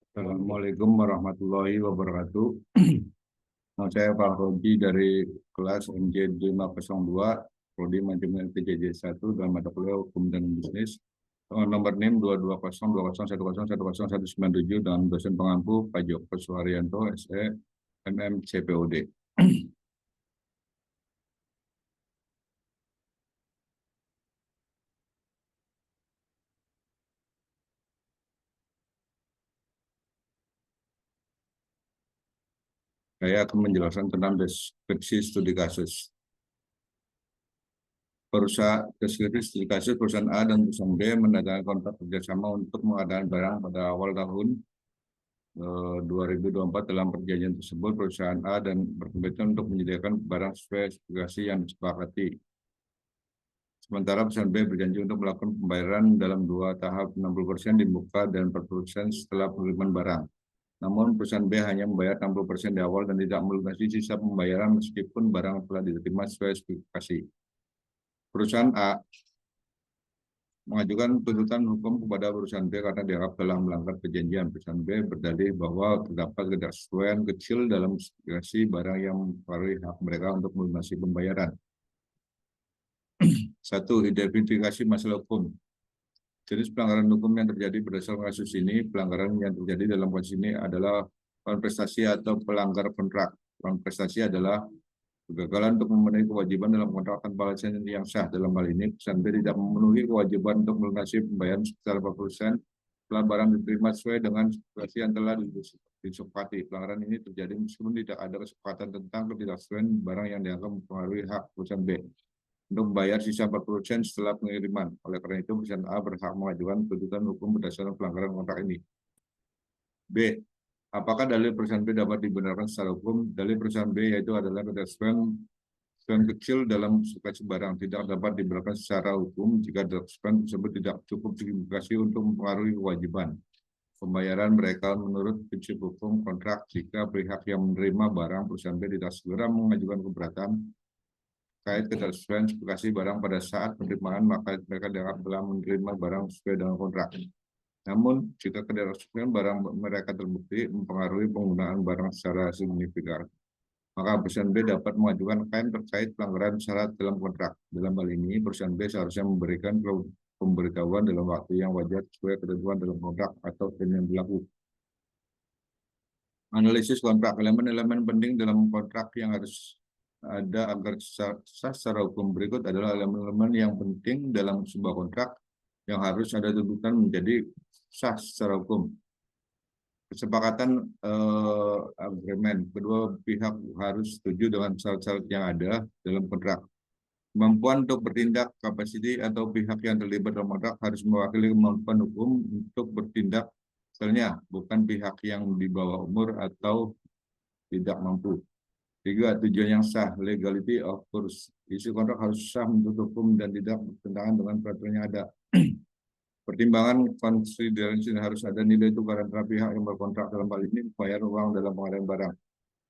Assalamualaikum warahmatullahi wabarakatuh. Nama saya Pak Roji dari kelas MJ 502, Prodi Manajemen PJJ 1 dalam mata kuliah Hukum dan Bisnis. Nomor NIM 22020101097 dan dosen pengampu Pak Joko Suharyanto, SE, MMCPOD. Saya akan menjelaskan tentang deskripsi studi kasus. Deskripsi studi kasus perusahaan A dan perusahaan B menandatangani kontrak kerjasama untuk pengadaan barang pada awal tahun 2024. Dalam perjanjian tersebut, perusahaan A dan berkomitmen untuk menyediakan barang sesuai spesifikasi yang disepakati. Sementara perusahaan B berjanji untuk melakukan pembayaran dalam 2 tahap, 60% di muka dan 40% setelah pengiriman barang. Namun perusahaan B hanya membayar 60% di awal dan tidak melunasi sisa pembayaran meskipun barang telah diterima sesuai spesifikasi. Perusahaan A mengajukan tuntutan hukum kepada perusahaan B karena dianggap telah melanggar perjanjian. Perusahaan B berdalih bahwa terdapat ketidaksesuaian kecil dalam spesifikasi barang yang mempengaruhi hak mereka untuk melunasi pembayaran. 1. Identifikasi masalah hukum. Jenis pelanggaran hukum yang terjadi berdasarkan kasus ini. Pelanggaran yang terjadi dalam kasus ini adalah kontrprestasi atau pelanggar kontrak. Kontrprestasi adalah kegagalan untuk memenuhi kewajiban dalam kontrak tanpa alasan yang sah. Dalam hal ini, perusahaan B tidak memenuhi kewajiban untuk melunasi pembayaran sebesar 40% setelah barang diterima sesuai dengan spesifikasi yang telah disepakati. Pelanggaran ini terjadi meskipun tidak ada kesepakatan tentang ketidaksesuaian barang yang dianggap mempengaruhi hak perusahaan B untuk membayar sisa 40% setelah pengiriman. Oleh karena itu, perusahaan A berhak mengajukan tuntutan hukum berdasarkan pelanggaran kontrak ini. B. Apakah dalil perusahaan B dapat dibenarkan secara hukum? Dalil perusahaan B yaitu adalah ketidaksesuaian kecil dalam spesifikasi barang tidak dapat dibenarkan secara hukum jika ketidaksesuaian tersebut tidak cukup signifikan untuk mempengaruhi kewajiban pembayaran mereka menurut prinsip hukum kontrak. Jika pihak yang menerima barang perusahaan B tidak segera mengajukan keberatan terkait ketidaksesuaian spesifikasi barang pada saat penerimaan, maka mereka dianggap telah menerima barang sesuai dengan kontrak. Namun, jika ketidaksesuaian barang mereka terbukti mempengaruhi penggunaan barang secara signifikan, maka perusahaan B dapat mengajukan klaim terkait pelanggaran syarat dalam kontrak. Dalam hal ini, perusahaan B seharusnya memberikan pemberitahuan dalam waktu yang wajar sesuai ketentuan dalam kontrak atau yang berlaku. Analisis kontrak. Elemen-elemen penting dalam kontrak yang harus ada agar sah secara hukum berikut adalah elemen-elemen yang penting dalam sebuah kontrak yang harus ada tuntutan menjadi sah secara hukum. Kesepakatan agreement. Kedua pihak harus setuju dengan syarat-syarat yang ada dalam kontrak. Kemampuan untuk bertindak, kapasiti atau pihak yang terlibat dalam kontrak harus mewakili kemampuan hukum untuk bertindak, misalnya bukan pihak yang di bawah umur atau tidak mampu. 3. Tujuan yang sah, legality of course. Isi kontrak harus sah menurut hukum dan tidak bertentangan dengan peraturan yang ada. Pertimbangan konsiderasi harus ada nilai tukar antara pihak yang berkontrak, dalam hal ini bayar uang dalam pengadaan barang.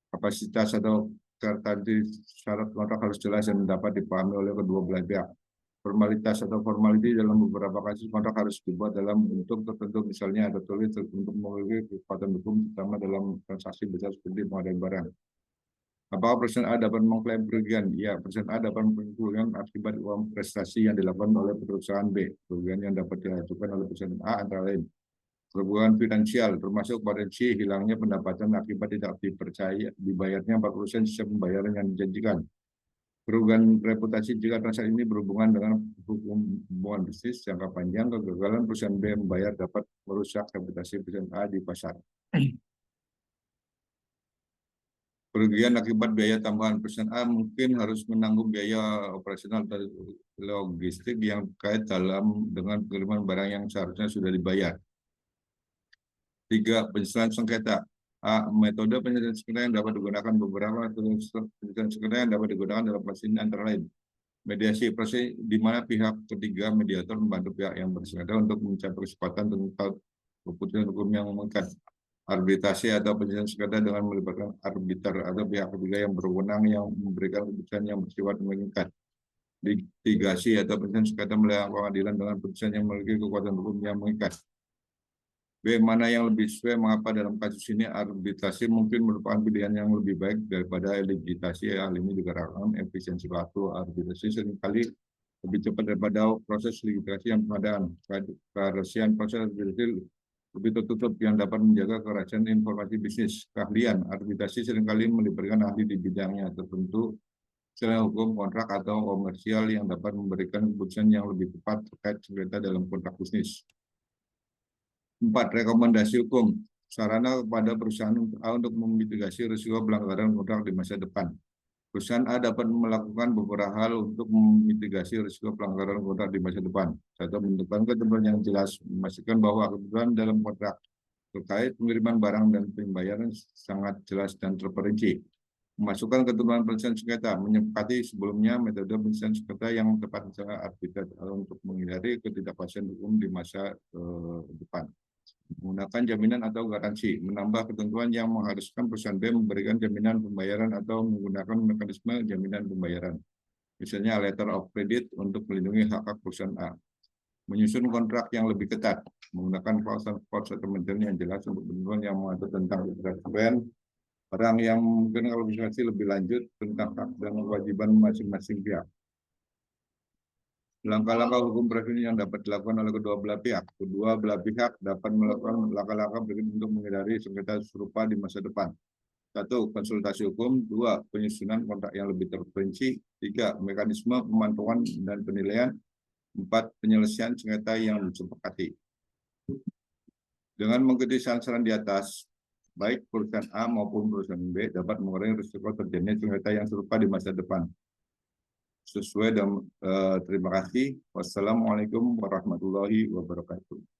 Kapasitas atau syarat kontrak harus jelas dan dapat dipahami oleh kedua belah pihak. Formalitas atau formality dalam beberapa kasus kontrak harus dibuat dalam bentuk tertentu, misalnya ada tulis untuk memiliki kekuatan hukum, terutama dalam transaksi besar seperti pengadaan barang. Apakah perusahaan A dapat mengklaim kerugian? Ya, perusahaan A dapat mengklaim kerugian akibat uang prestasi yang dilakukan oleh perusahaan B. Kerugian yang dapat diajukan oleh perusahaan A antara lain kerugian finansial, termasuk potensi hilangnya pendapatan akibat tidak dipercaya dibayarnya 40% sisa pembayaran yang dijanjikan. Kerugian reputasi jika transaksi ini berhubungan dengan hubungan bisnis jangka panjang. Kegagalan perusahaan B membayar dapat merusak reputasi perusahaan A di pasar. Kerugian akibat biaya tambahan. Perusahaan A mungkin harus menanggung biaya operasional dan logistik yang terkait dengan pengiriman barang yang seharusnya sudah dibayar. 3. Penyelesaian sengketa. A. Metode penyelesaian sengketa yang dapat digunakan penyelesaian sengketa yang dapat digunakan dalam proses ini antara lain. Mediasi, proses di mana pihak ketiga mediator membantu pihak yang bersengketa untuk mencapai kesepakatan tentang keputusan hukum yang mengikat. Arbitrasi atau penyelesaian sengketa dengan melibatkan arbiter atau pihak ketiga yang berwenang yang memberikan keputusan yang bersifat mengikat. Litigasi atau penyelesaian sengketa melawan pengadilan dengan putusan yang memiliki kekuatan hukum yang mengikat. B. Mana yang lebih sesuai, mengapa dalam kasus ini arbitrasi mungkin merupakan pilihan yang lebih baik daripada litiasi. Hal ini dikarenakan efisiensi waktu. Arbitrasi seringkali lebih cepat daripada proses litiasi yang pengadaan. Kerahasiaan proses arbitrasi lebih tertutup yang dapat menjaga kerahasiaan informasi bisnis. Keahlian arbitrasi seringkali melibatkan ahli di bidangnya tertentu, misalnya hukum, kontrak, atau komersial yang dapat memberikan keputusan yang lebih tepat terkait sengketa dalam kontrak bisnis. 4. Rekomendasi hukum. Sarana kepada perusahaan A untuk memitigasi risiko pelanggaran kontrak di masa depan. Perusahaan A dapat melakukan beberapa hal untuk memitigasi risiko pelanggaran kontrak di masa depan. Satu, menentukan ketentuan yang jelas, memastikan bahwa ketentuan dalam kontrak terkait pengiriman barang dan pembayaran sangat jelas dan terperinci. Memasukkan ketentuan penyelesaian sengketa, menyepakati sebelumnya metode penyelesaian sengketa yang tepat, misalnya arbitrat, untuk menghindari ketidakpastian hukum di masa depan. Menggunakan jaminan atau garansi, menambah ketentuan yang mengharuskan perusahaan B memberikan jaminan pembayaran atau menggunakan mekanisme jaminan pembayaran, misalnya letter of credit untuk melindungi hak perusahaan A. Menyusun kontrak yang lebih ketat, menggunakan klausul settlement yang jelas untuk ketentuan yang mengatur tentang ketentuan barang yang mungkin kalau lebih lanjut tentang hak dan kewajiban masing-masing pihak. Langkah-langkah hukum preventif yang dapat dilakukan oleh kedua belah pihak. Kedua belah pihak dapat melakukan langkah-langkah berikut untuk menghindari sengketa serupa di masa depan. 1. Konsultasi hukum. 2. Penyusunan kontrak yang lebih terperinci. 3. Mekanisme pemantauan dan penilaian. 4. Penyelesaian sengketa yang disepakati. Dengan mengikuti saran-saran di atas, baik perusahaan A maupun perusahaan B dapat mengurangi risiko terjadinya sengketa yang serupa di masa depan. Sesuai dan terima kasih. Wassalamualaikum warahmatullahi wabarakatuh.